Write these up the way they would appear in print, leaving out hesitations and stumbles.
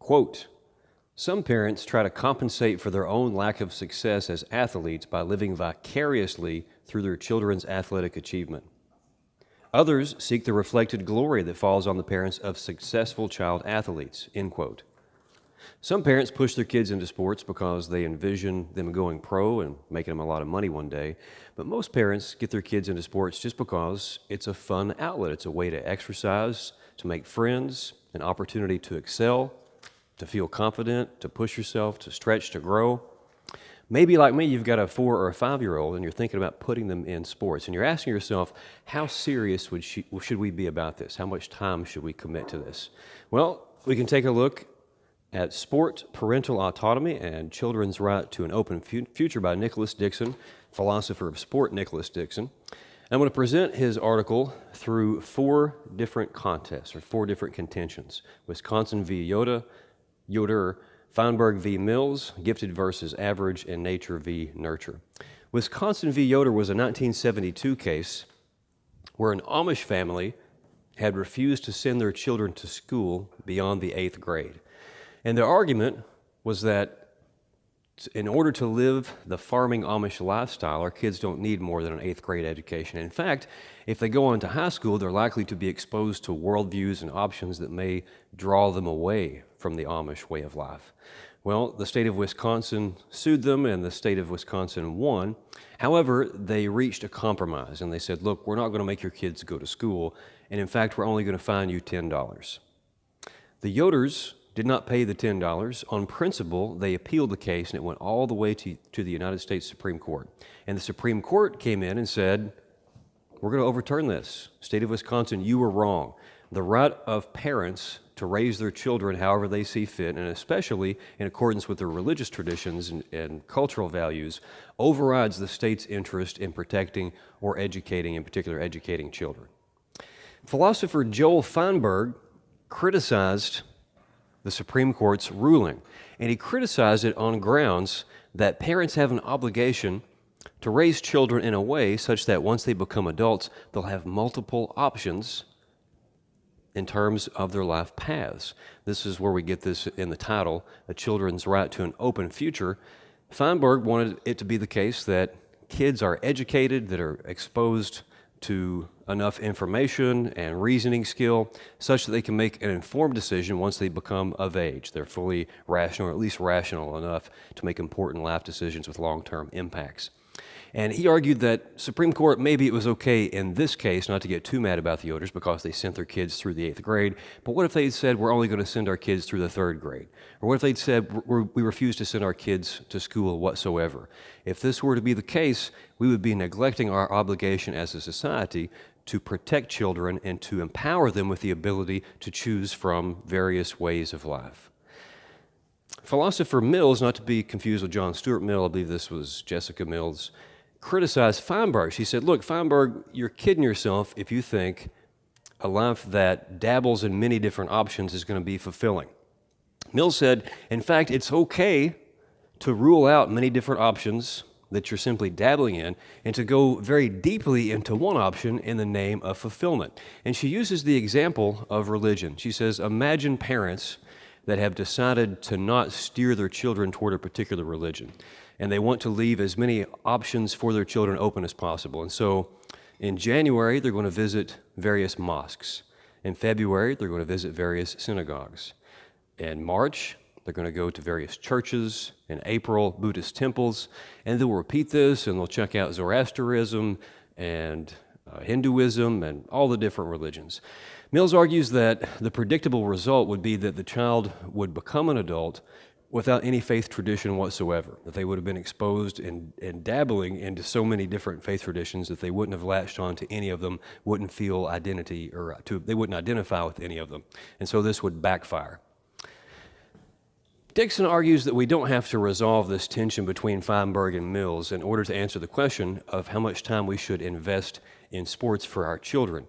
Quote, "Some parents try to compensate for their own lack of success as athletes by living vicariously through their children's athletic achievement. Others seek the reflected glory that falls on the parents of successful child athletes," end quote. Some parents push their kids into sports because they envision them going pro and making them a lot of money one day, but most parents get their kids into sports just because it's a fun outlet. It's a way to exercise, to make friends, an opportunity to excel, to feel confident, to push yourself, to stretch, to grow. Maybe like me, you've got a 4 or a 5-year-old and you're thinking about putting them in sports, and you're asking yourself, how serious should we be about this? How much time should we commit to this? Well, we can take a look at Sport, Parental Autonomy, and Children's Right to an Open Future by Nicholas Dixon, philosopher of sport Nicholas Dixon. I'm going to present his article through 4 different contests, or 4 different contentions: Wisconsin v. Yoder, Feinberg v. Mills, Gifted versus Average, and Nature v. Nurture. Wisconsin v. Yoder was a 1972 case where an Amish family had refused to send their children to school beyond the 8th grade. And their argument was that in order to live the farming Amish lifestyle, our kids don't need more than an 8th grade education. In fact, if they go on to high school, they're likely to be exposed to worldviews and options that may draw them away from the Amish way of life. Well, the state of Wisconsin sued them, and the state of Wisconsin won. However, they reached a compromise, and they said, look, we're not going to make your kids go to school, and in fact, we're only going to fine you $10. The Yoders did not pay the $10. On principle, they appealed the case, and it went all the way to the United States Supreme Court. And the Supreme Court came in and said, we're going to overturn this. State of Wisconsin, you were wrong. The right of parents to raise their children however they see fit, and especially in accordance with their religious traditions and cultural values, overrides the state's interest in protecting or educating, in particular educating children. Philosopher Joel Feinberg criticized the Supreme Court's ruling, and he criticized it on grounds that parents have an obligation to raise children in a way such that once they become adults, they'll have multiple options in terms of their life paths. This is where we get this in the title, A Children's Right to an Open Future. Feinberg wanted it to be the case that kids are educated, that are exposed to enough information and reasoning skill such that they can make an informed decision once they become of age. They're fully rational, or at least rational enough to make important life decisions with long-term impacts. And he argued that Supreme Court, maybe it was okay in this case not to get too mad about the Yoders because they sent their kids through the 8th grade, but what if they'd said we're only going to send our kids through the 3rd grade? Or what if they'd said we refuse to send our kids to school whatsoever? If this were to be the case, we would be neglecting our obligation as a society to protect children and to empower them with the ability to choose from various ways of life. Philosopher Mills, not to be confused with John Stuart Mill, I believe this was Jessica Mills, criticized Feinberg. She said, look, Feinberg, you're kidding yourself if you think a life that dabbles in many different options is going to be fulfilling. Mills said, in fact, it's okay to rule out many different options that you're simply dabbling in and to go very deeply into one option in the name of fulfillment. And she uses the example of religion. She says, imagine parents that have decided to not steer their children toward a particular religion, and they want to leave as many options for their children open as possible. And so in January, they're going to visit various mosques. In February, they're going to visit various synagogues. In March, they're going to go to various churches. In April, Buddhist temples. And they'll repeat this, and they'll check out Zoroastrianism and Hinduism and all the different religions. Mills argues that the predictable result would be that the child would become an adult without any faith tradition whatsoever, that they would have been exposed and dabbling into so many different faith traditions that they wouldn't have latched on to any of them, wouldn't feel identity, or they wouldn't identify with any of them. And so this would backfire. Dixon argues that we don't have to resolve this tension between Feinberg and Mills in order to answer the question of how much time we should invest in sports for our children.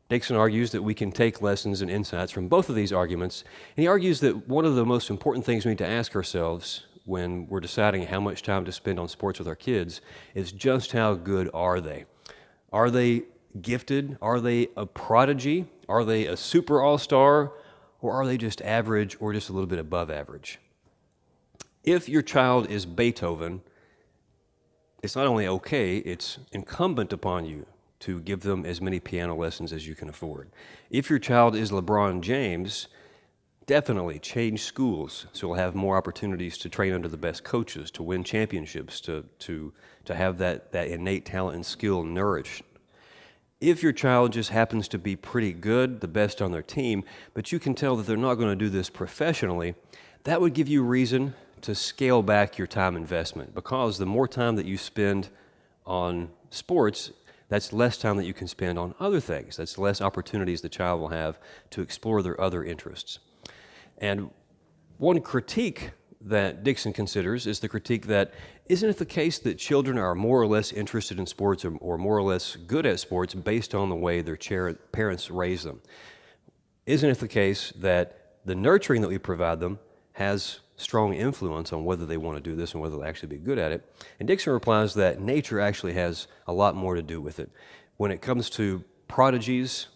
Dixon argues that we can take lessons and insights from both of these arguments, and he argues that one of the most important things we need to ask ourselves when we're deciding how much time to spend on sports with our kids is just how good are they? Are they gifted? Are they a prodigy? Are they a super all-star? or are they just average or just a little bit above average? If your child is Beethoven, it's not only okay, it's incumbent upon you to give them as many piano lessons as you can afford. If your child is LeBron James, definitely change schools so you'll have more opportunities to train under the best coaches, to win championships, to have that innate talent and skill nourished. If your child just happens to be pretty good, the best on their team, but you can tell that they're not going to do this professionally, that would give you reason to scale back your time investment, because the more time that you spend on sports, that's less time that you can spend on other things. That's less opportunities the child will have to explore their other interests. And one critique that Dixon considers is the critique that, isn't it the case that children are more or less interested in sports or more or less good at sports based on the way their parents raise them? Isn't it the case that the nurturing that we provide them has strong influence on whether they want to do this and whether they'll actually be good at it? And Dixon replies that nature actually has a lot more to do with it. When it comes to prodigies,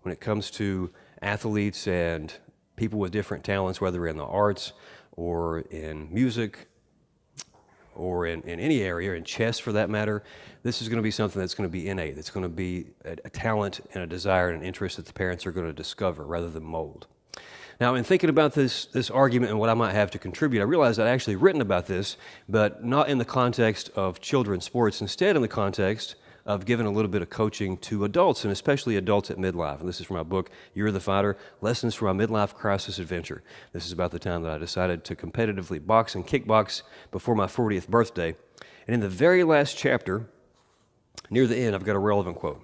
when it comes to athletes and people with different talents, whether in the arts or in music or in any area, in chess for that matter, this is going to be something that's going to be innate. It's going to be a talent and a desire and an interest that the parents are going to discover rather than mold. Now, in thinking about this argument and what I might have to contribute, I realized I'd actually written about this, but not in the context of children's sports, instead in the context of giving a little bit of coaching to adults, and especially adults at midlife. And this is from my book, You're the Fighter, Lessons from a Midlife Crisis Adventure. This is about the time that I decided to competitively box and kickbox before my 40th birthday. And in the very last chapter, near the end, I've got a relevant quote.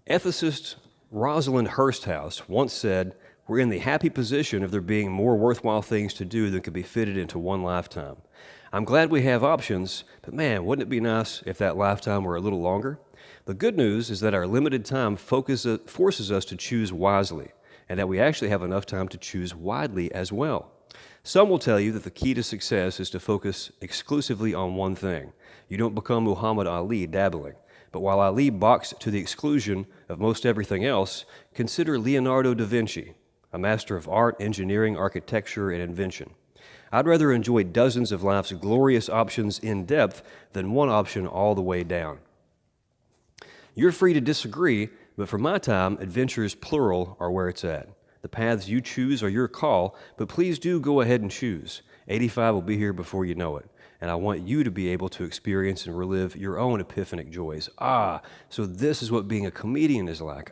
Ethicist Rosalind Hursthouse once said, "We're in the happy position of there being more worthwhile things to do than could be fitted into one lifetime. I'm glad we have options, but man, wouldn't it be nice if that lifetime were a little longer? The good news is that our limited time forces us to choose wisely, and that we actually have enough time to choose widely as well. Some will tell you that the key to success is to focus exclusively on one thing. You don't become Muhammad Ali dabbling. But while Ali boxed to the exclusion of most everything else, consider Leonardo da Vinci, a master of art, engineering, architecture, and invention. I'd rather enjoy dozens of life's glorious options in depth than one option all the way down. You're free to disagree, but for my time, adventures plural are where it's at. The paths you choose are your call, but please do go ahead and choose. 85 will be here before you know it, and I want you to be able to experience and relive your own epiphanic joys. So this is what being a comedian is like.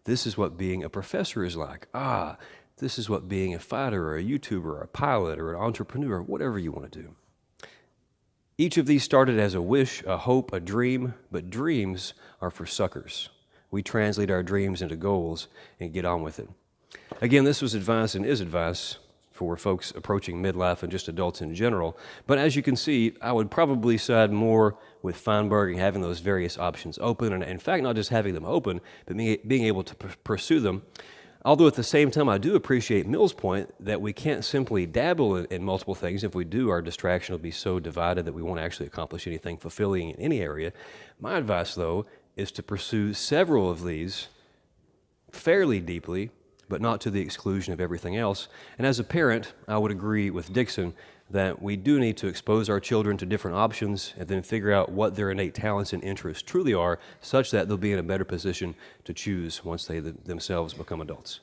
This is what being a professor is like. This is what being a fighter or a YouTuber or a pilot or an entrepreneur, whatever you want to do. Each of these started as a wish, a hope, a dream, but dreams are for suckers. We translate our dreams into goals and get on with it. Again, this was advice and is advice for folks approaching midlife and just adults in general. But as you can see, I would probably side more with Feinberg and having those various options open, and in fact, not just having them open, but being able to pursue them. Although at the same time, I do appreciate Mills' point that we can't simply dabble in multiple things. If we do, our distraction will be so divided that we won't actually accomplish anything fulfilling in any area. My advice, though, is to pursue several of these fairly deeply, but not to the exclusion of everything else. And as a parent, I would agree with Dixon that we do need to expose our children to different options and then figure out what their innate talents and interests truly are, such that they'll be in a better position to choose once they themselves become adults.